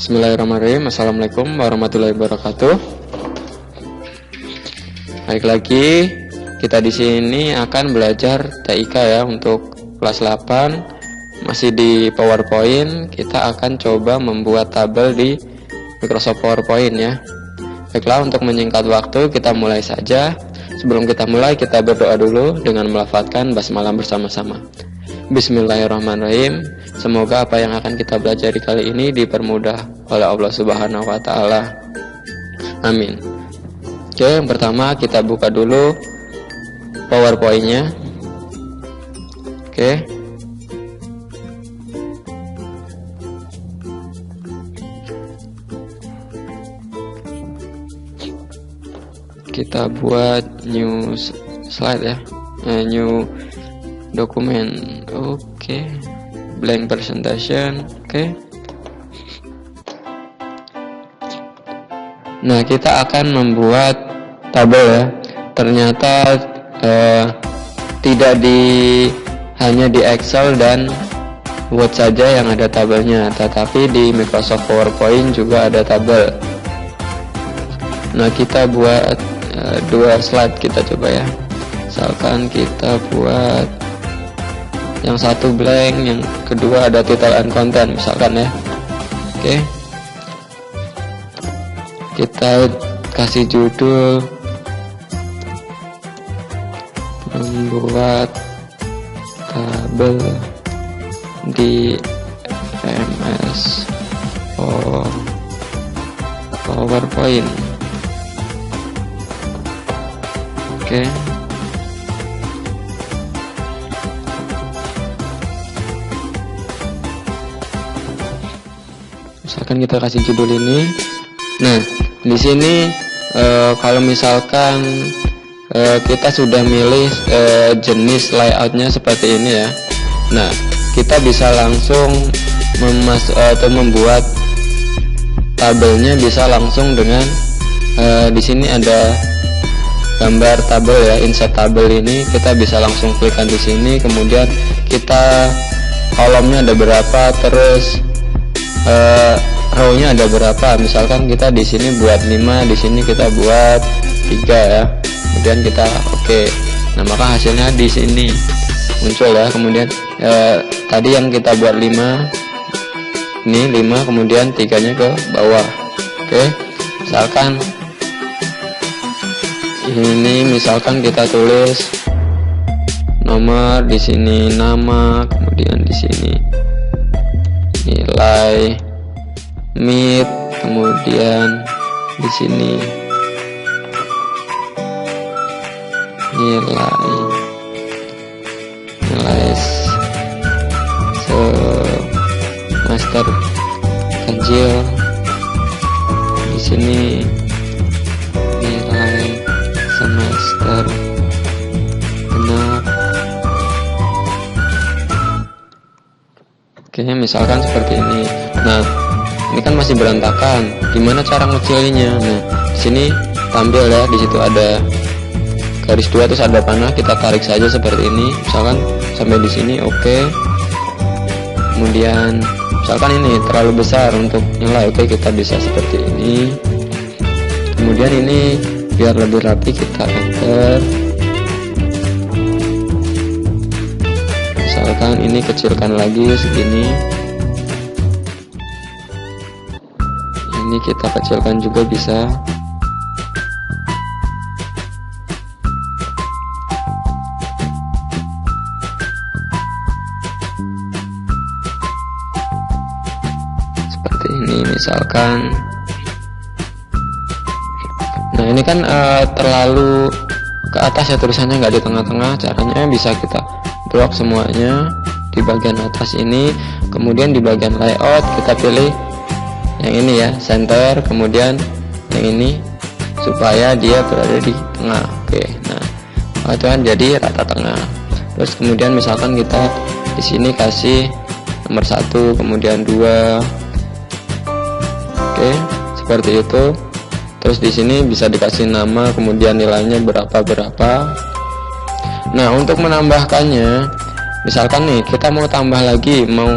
Bismillahirrahmanirrahim. Assalamualaikum warahmatullahi wabarakatuh. Balik lagi, kita di sini akan belajar TIK ya untuk kelas 8. Masih di PowerPoint. Kita akan coba membuat tabel di Microsoft PowerPoint ya. Baiklah, untuk menyingkat waktu kita mulai saja. Sebelum kita mulai, kita berdoa dulu dengan melafadzkan basmalah bersama-sama. Bismillahirrahmanirrahim. Semoga apa yang akan kita belajar kali ini dipermudah oleh Allah Subhanahu wa taala. Amin. Oke, yang pertama kita buka dulu PowerPoint-nya. Oke. Kita buat new slide ya. New dokumen. Oke. Blank presentation. Oke. Nah, kita akan membuat tabel ya. Ternyata tidak hanya di Excel dan Word saja yang ada tabelnya, tetapi di Microsoft PowerPoint juga ada tabel. Nah, kita buat dua slide, kita coba ya. Misalkan kita buat yang satu blank, yang kedua ada title and content misalkan ya. Oke. Kita kasih judul membuat tabel di MS PowerPoint. Oke. Misalkan kita kasih judul ini. Nah, di sini kalau misalkan kita sudah milih jenis layoutnya seperti ini ya. Nah, kita bisa langsung membuat tabelnya bisa langsung dengan di sini ada gambar tabel ya, insert tabel ini kita bisa langsung klikkan di sini, kemudian kita kolomnya ada berapa, terus row-nya ada berapa. Misalkan kita di sini buat 5, di sini kita buat 3 ya. Kemudian kita oke. Nah, maka hasilnya di sini muncul ya. Kemudian tadi yang kita buat 5, ini 5, kemudian 3-nya ke bawah. Oke. Misalkan ini kita tulis nomor, di sini nama, kemudian di sini nilai mid, kemudian di sini nilai semester kecil, di sini nilai semester genap. Oke, misalkan seperti ini. Nah, ini kan masih berantakan. Gimana cara ngecilinnya? Nah, di sini tampil ya. Di situ ada garis 2 terus ada panah. Kita tarik saja seperti ini. Misalkan sampai di sini, oke. Kemudian misalkan ini terlalu besar untuk nilai. Oke, kita bisa seperti ini. Kemudian ini biar lebih rapi kita enter. Misalkan ini kecilkan lagi segini. Ini kita kecilkan juga bisa. Seperti ini misalkan. Nah, ini kan terlalu ke atas ya tulisannya, nggak di tengah-tengah. Caranya bisa kita drag semuanya di bagian atas ini. Kemudian di bagian layout kita pilih yang ini ya, center, kemudian yang ini supaya dia berada di tengah. Oke, nah itu kan jadi rata tengah. Terus kemudian misalkan kita di sini kasih nomor 1, kemudian 2. Oke, seperti itu. Terus di sini bisa dikasih nama, kemudian nilainya berapa. Nah, untuk menambahkannya, misalkan nih kita mau tambah lagi, mau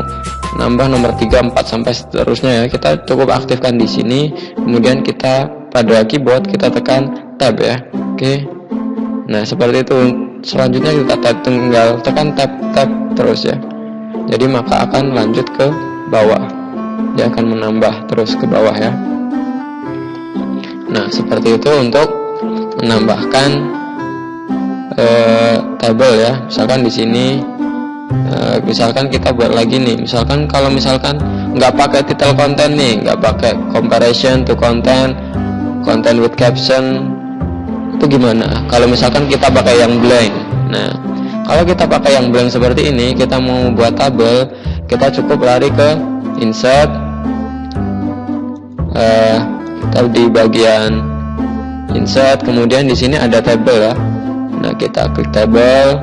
nambah nomor 3, 4 sampai seterusnya ya. Kita cukup aktifkan di sini, kemudian kita pada keyboard kita tekan tab ya. Oke. Nah, seperti itu. Selanjutnya kita tinggal tekan tab terus ya. Jadi maka akan lanjut ke bawah. Dia akan menambah terus ke bawah ya. Nah, seperti itu untuk menambahkan tabel ya. Misalkan di sini misalkan kita buat lagi nih, misalkan kalau misalkan nggak pakai title content nih, nggak pakai comparison to content with caption, itu gimana kalau misalkan kita pakai yang blank? Nah, kalau kita pakai yang blank seperti ini, kita mau buat tabel, kita cukup lari ke insert, kita di bagian insert, kemudian di sini ada tabel ya. Nah, kita klik tabel,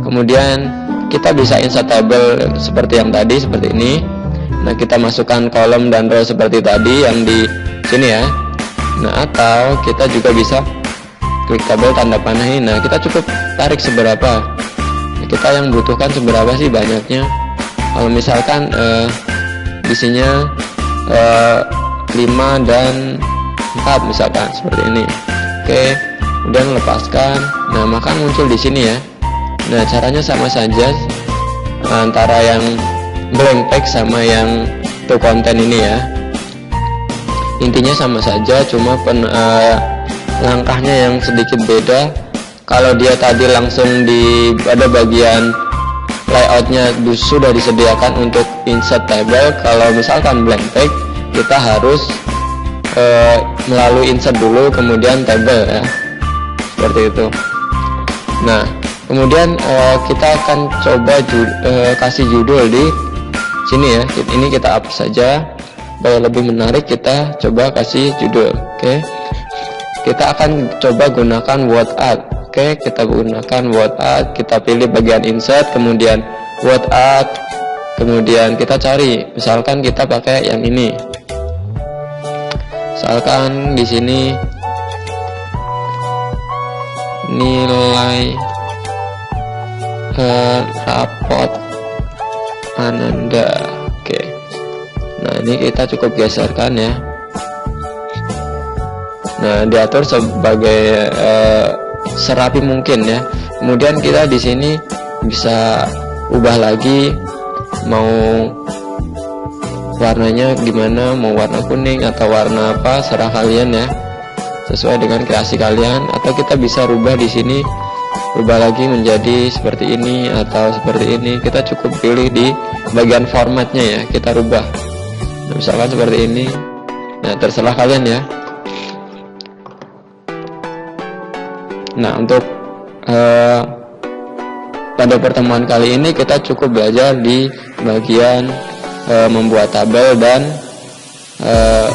kemudian kita bisa insert tabel seperti yang tadi, seperti ini. Nah, kita masukkan kolom dan row seperti tadi yang di sini ya. Nah, atau kita juga bisa klik tabel tanda panah ini. Nah, kita cukup tarik seberapa. Nah, kita yang butuhkan seberapa sih banyaknya. Kalau misalkan isinya 5 dan 4 misalkan seperti ini. Oke, kemudian lepaskan. Nah, maka muncul di sini ya. Nah, caranya sama saja antara yang blank text sama yang to content ini ya. Intinya sama saja, cuma langkahnya yang sedikit beda. Kalau dia tadi langsung pada bagian layoutnya sudah disediakan untuk insert table, kalau misalkan blank text kita harus melalui insert dulu kemudian table ya, seperti itu. Nah, kemudian kita akan coba kasih judul di sini ya. Ini kita hapus saja. Supaya lebih menarik, kita coba kasih judul. Oke. Kita akan coba gunakan word art. Oke, kita gunakan word art. Kita pilih bagian insert, kemudian word art, kemudian kita cari. Misalkan kita pakai yang ini. Misalkan di sini nilai rapot Ananda. Oke. Nah, ini kita cukup geserkan ya. Nah, diatur sebagai serapi mungkin ya. Kemudian kita di sini bisa ubah lagi mau warnanya gimana, mau warna kuning atau warna apa, serah kalian ya. Sesuai dengan kreasi kalian, atau kita bisa rubah di sini, rubah lagi menjadi seperti ini atau seperti ini. Kita cukup pilih di bagian formatnya ya, kita rubah. Nah, misalkan seperti ini. Nah, terserah kalian ya. Nah, untuk pada pertemuan kali ini kita cukup belajar di bagian membuat tabel dan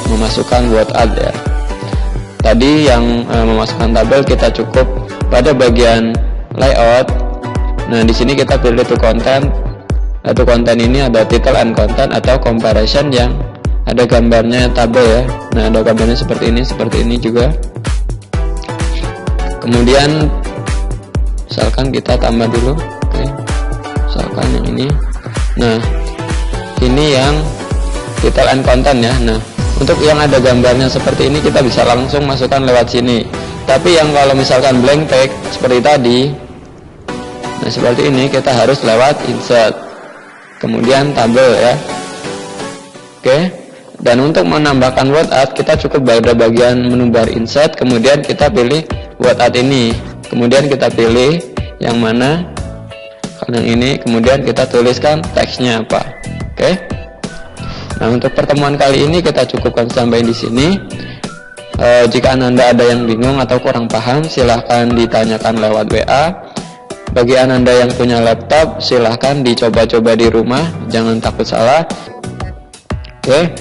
memasukkan word art ya. Tadi yang memasukkan tabel kita cukup pada bagian layout. Nah, di sini kita pilih to content. To content ini ada title and content atau comparison yang ada gambarnya tabel ya. Nah, ada gambarnya seperti ini juga. Kemudian misalkan kita tambah dulu. Oke. Misalkan yang ini. Nah, ini yang title and content ya. Nah, untuk yang ada gambarnya seperti ini kita bisa langsung masukkan lewat sini. Tapi yang kalau misalkan blank text seperti tadi, nah seperti ini kita harus lewat insert, kemudian tabel ya. Oke. Dan untuk menambahkan word art kita cukup pada bagian menu bar insert, kemudian kita pilih word art ini, kemudian kita pilih yang mana, yang ini, kemudian kita tuliskan teksnya apa. Oke. Nah, untuk pertemuan kali ini kita cukupkan sampai di sini. Jika Anda ada yang bingung atau kurang paham, silahkan ditanyakan lewat WA. Bagi Anda yang punya laptop, silahkan dicoba-coba di rumah, jangan takut salah. Oke,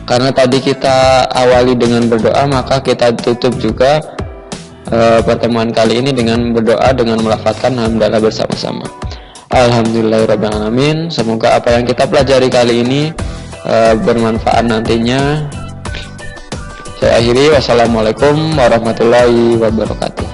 karena tadi kita awali dengan berdoa, maka kita tutup juga pertemuan kali ini dengan berdoa, dengan melafadzkan hamdalah bersama-sama. Alhamdulillahirrahmanirrahim. Semoga apa yang kita pelajari kali ini bermanfaat nantinya. Saya akhiri, wassalamualaikum warahmatullahi wabarakatuh.